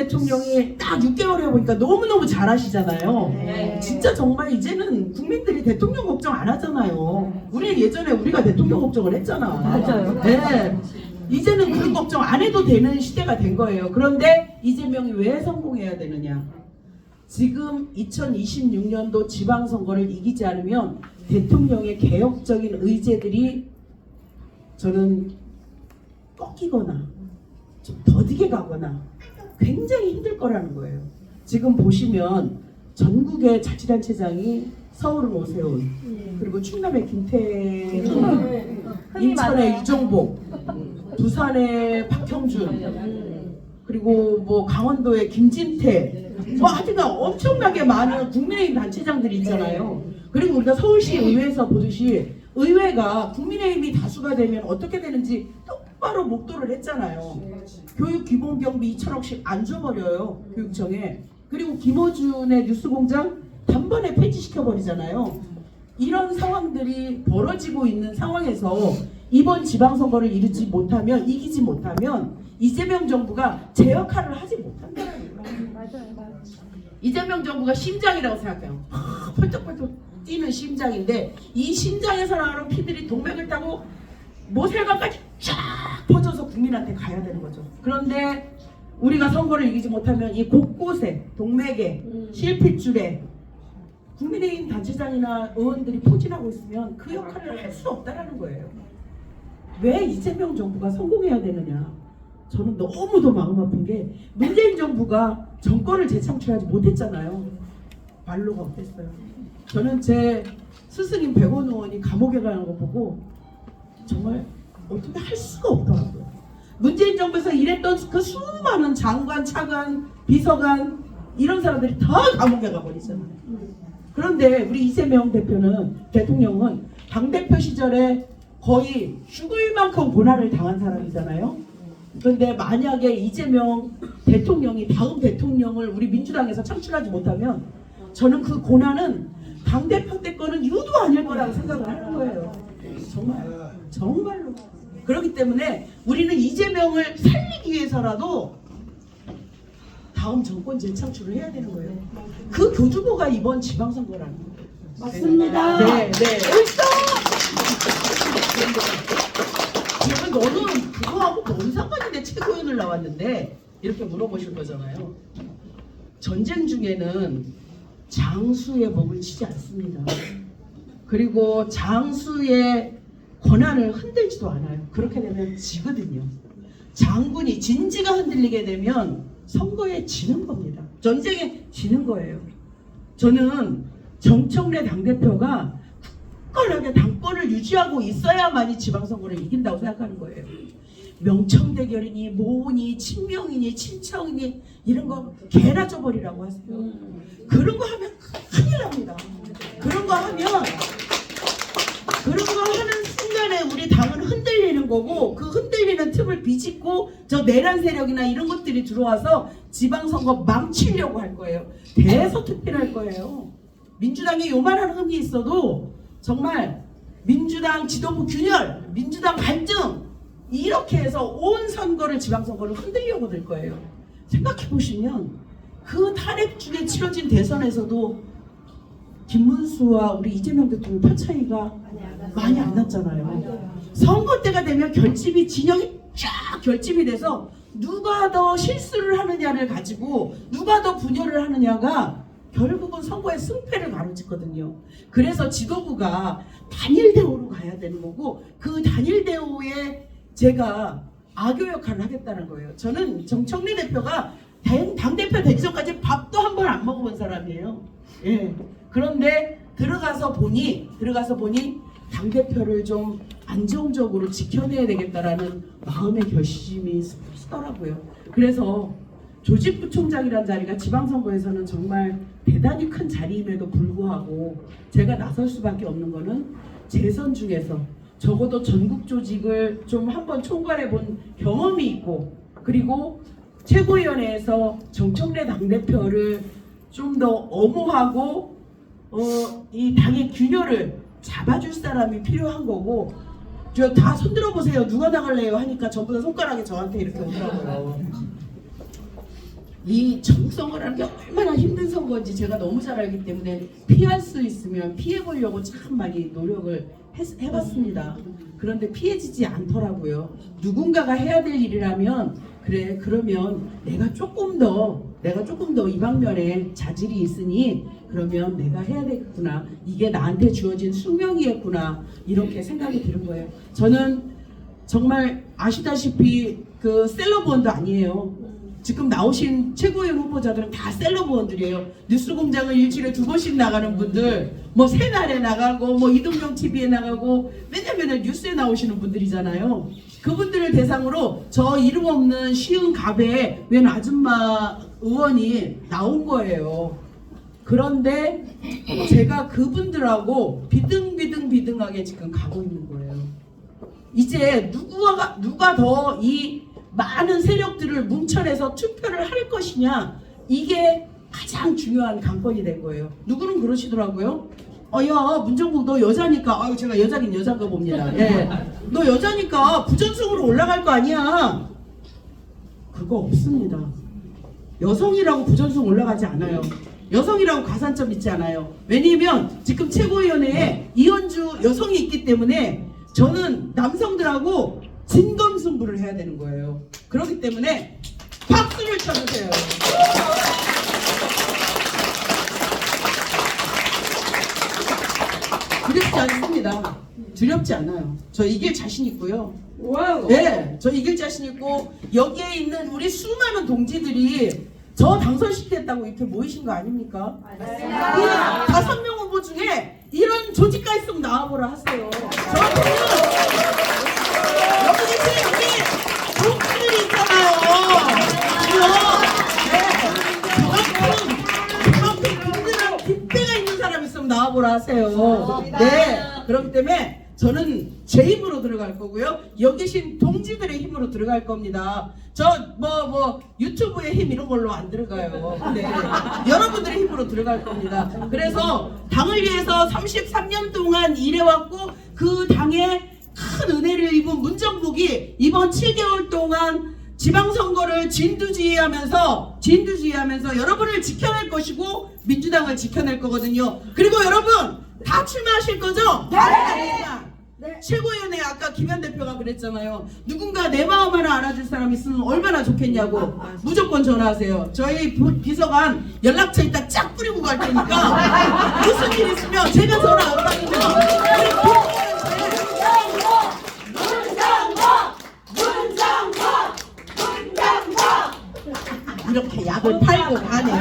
대통령이 딱 6개월 해보니까 너무너무 잘하시잖아요. 네. 진짜 정말 이제는 국민들이 대통령 걱정 안 하잖아요. 우리 예전에 우리가 대통령 걱정을 했잖아. 맞아요. 네. 이제는 그런 걱정 안 해도 되는 시대가 된 거예요. 그런데 이재명이 왜 성공해야 되느냐? 지금 2026년도 지방선거를 이기지 않으면 대통령의 개혁적인 의제들이 저는 꺾이거나 좀 더디게 가거나 굉장히 힘들 거라는 거예요. 지금 보시면 전국의 자치단체장이 서울을 오세훈, 그리고 충남의 김태훈, 인천의 유정복, 부산의 박형준, 그리고 뭐 강원도의 김진태, 뭐 하여튼 엄청나게 많은 국민의힘 단체장들이 있잖아요. 그리고 우리가 서울시 의회에서 보듯이 의회가 국민의힘이 다수가 되면 어떻게 되는지 똑바로 목도를 했잖아요. 교육 기본 경비 2천억씩 안 줘버려요, 교육청에. 그리고 김어준의 뉴스공장 단번에 폐지시켜버리잖아요. 이런 상황들이 벌어지고 있는 상황에서 이번 지방선거를 이기지 못하면 이재명 정부가 제 역할을 하지 못한다는 거예요. 맞아요. 이재명 정부가 심장이라고 생각해요. 펄쩍펄쩍 뛰는 심장인데 이 심장에서 나오는 피들이 동맥을 타고 모세관까지 쫙 퍼져서 국민한테 가야 되는 거죠. 그런데 우리가 선거를 이기지 못하면 이 곳곳에 동맥에 실핏줄에 국민의힘 단체장이나 의원들이 포진하고 있으면 그 역할을 할 수 없다는 거예요. 왜 이재명 정부가 성공해야 되느냐? 저는 너무도 마음 아픈 게 문재인 정부가 정권을 재창출하지 못했잖아요. 말로가 어땠어요? 저는 제 스승인 백원 의원이 감옥에 가는 거 보고 정말 어떻게 할 수가 없더라고요. 문재인 정부에서 일했던 그 수많은 장관, 차관, 비서관 이런 사람들이 다 감옥에 가버리잖아요. 그런데 우리 이재명 대통령은 당대표 시절에 거의 죽을 만큼 고난을 당한 사람이잖아요. 그런데 만약에 이재명 대통령이 다음 대통령을 우리 민주당에서 창출하지 못하면 저는 그 고난은 당대표 때 거는 유도 아닐 거라고 생각을 하는 거예요. 정말로. 그렇기 때문에 우리는 이재명을 살리기 위해서라도 다음 정권 재창출을 해야 되는 거예요. 그 교두보가 이번 지방선거라는 거예요. 맞습니다. 네. 그러면 너는 그거하고 뭔 상관인데 최고위원을 나왔는데 이렇게 물어보실 거잖아요. 전쟁 중에는 장수의 목을 치지 않습니다. 그리고 장수의 권한을 흔들지도 않아요. 그렇게 되면 지거든요. 장군이 진지가 흔들리게 되면 선거에 지는 겁니다. 전쟁에 지는 거예요. 저는 정청래 당대표가 굳건하게 당권을 유지하고 있어야만이 지방선거를 이긴다고 생각하는 거예요. 명청대결이니 모으니 친명이니 친청이니 이런 거 개나 줘버리라고 하세요. 그런 거 하면 큰일 납니다. 그런 거 하는 순간에 우리 당은 흔들리는 거고 그 흔들리는 틈을 비집고 저 내란 세력이나 이런 것들이 들어와서 지방선거 망치려고 할 거예요. 대서특필할 거예요. 민주당에 요만한 흠이 있어도 정말 민주당 지도부 균열, 민주당 갈등 이렇게 해서 온 선거를 지방선거를 흔들려고 들 거예요. 생각해 보시면 그 탄핵 중에 치러진 대선에서도 김문수와 우리 이재명 대통령 표 차이가 많이 안 났잖아요. 선거 때가 되면 결집이 진영이 쫙 결집이 돼서 누가 더 실수를 하느냐를 가지고 누가 더 분열을 하느냐가 결국은 선거의 승패를 가로짓거든요. 그래서 지도부가 단일 대우로 가야 되는 거고 그 단일 대우에 제가 악교 역할을 하겠다는 거예요. 저는 정청래 대표가 당대표 되기 전까지 밥도 한 번 안 먹어본 사람이에요. 예. 그런데 들어가서 보니 당대표를 좀 안정적으로 지켜내야 되겠다라는 마음의 결심이 서더라고요. 그래서 조직부총장이라는 자리가 지방선거에서는 정말 대단히 큰 자리임에도 불구하고 제가 나설 수밖에 없는 거는 재선 중에서 적어도 전국 조직을 좀 한번 총괄해 본 경험이 있고 그리고 최고위원회에서 정청래 당대표를 좀 더 엄호하고 이 당의 균열을 잡아줄 사람이 필요한 거고 저 다 손들어 보세요. 누가 나갈래요? 하니까 전부 다 손가락이 저한테 이렇게 오더라고요. 이 정선거라는 게 얼마나 힘든 선거인지 제가 너무 잘 알기 때문에 피할 수 있으면 피해보려고 참 많이 노력을 해봤습니다. 그런데 피해지지 않더라고요. 누군가가 해야 될 일이라면 그래 그러면 내가 조금 더 이 방면에 자질이 있으니 그러면 내가 해야 되겠구나. 이게 나한테 주어진 숙명이겠구나. 이렇게 생각이 드는 거예요. 저는 정말 아시다시피 그 셀러브원도 아니에요. 지금 나오신 최고위원 후보자들은 다 셀러브원들이에요. 뉴스공장을 일주일에 2번씩 나가는 분들, 뭐 새날에 나가고, 뭐 이동영 TV에 나가고, 맨날 뉴스에 나오시는 분들이잖아요. 그분들을 대상으로 저 이름 없는 쉬운 갑에 웬 아줌마 의원이 나온 거예요. 그런데 제가 그분들하고 비등비등하게 지금 가고 있는 거예요. 이제 누가 더 이 많은 세력들을 뭉쳐내서 투표를 할 것이냐, 이게 가장 중요한 관건이 된 거예요. 누구는 그러시더라고요. 야 문정국 너 여자니까, 아유 제가 여자긴 여자가 봅니다. 예, 너 여자니까 부전승으로 올라갈 거 아니야. 그거 없습니다. 여성이라고 부전승 올라가지 않아요. 여성이라고 가산점 있지 않아요. 왜냐면 지금 최고위원회에 이현주 여성이 있기 때문에 저는 남성들하고 진검승부를 해야 되는 거예요. 그렇기 때문에 박수를 쳐주세요. 두렵지 않습니다. 두렵지 않아요. 저 이길 자신 있고요. 네, 저 이길 자신 있고 여기에 있는 우리 수많은 동지들이 저 당선시켰다고 이렇게 모이신 거 아닙니까? 맞습니다. 5명 후보 중에 이런 조직가 있으면 나와보라 하세요. 저한테는 여기 계신 우리 동지들이 있잖아요. 저만큼 든든한 뒷배가 있는 사람 있으면 나와보라 하세요. 네, 그렇기 때문에 저는 제 힘으로 들어갈 거고요. 여기 계신 동지들의 힘으로 들어갈 겁니다. 저 유튜브의 힘 이런 걸로 안 들어가요. 근데 여러분들의 힘으로 들어갈 겁니다. 그래서 당을 위해서 33년 동안 일해왔고 그 당에 큰 은혜를 입은 문정국이 이번 7개월 동안 지방선거를 진두지휘하면서 여러분을 지켜낼 것이고 민주당을 지켜낼 거거든요. 그리고 여러분 다 출마하실 거죠? 네. 최고위원회 아까 김현 대표가 그랬잖아요. 누군가 내 마음 하나 알아줄 사람 있으면 얼마나 좋겠냐고. 무조건 전화하세요. 저희 비서관 연락처 이따 쫙 뿌리고 갈 테니까 무슨 일 있으면 제가 전화 안 받으면 이렇게 약을 팔고 가네.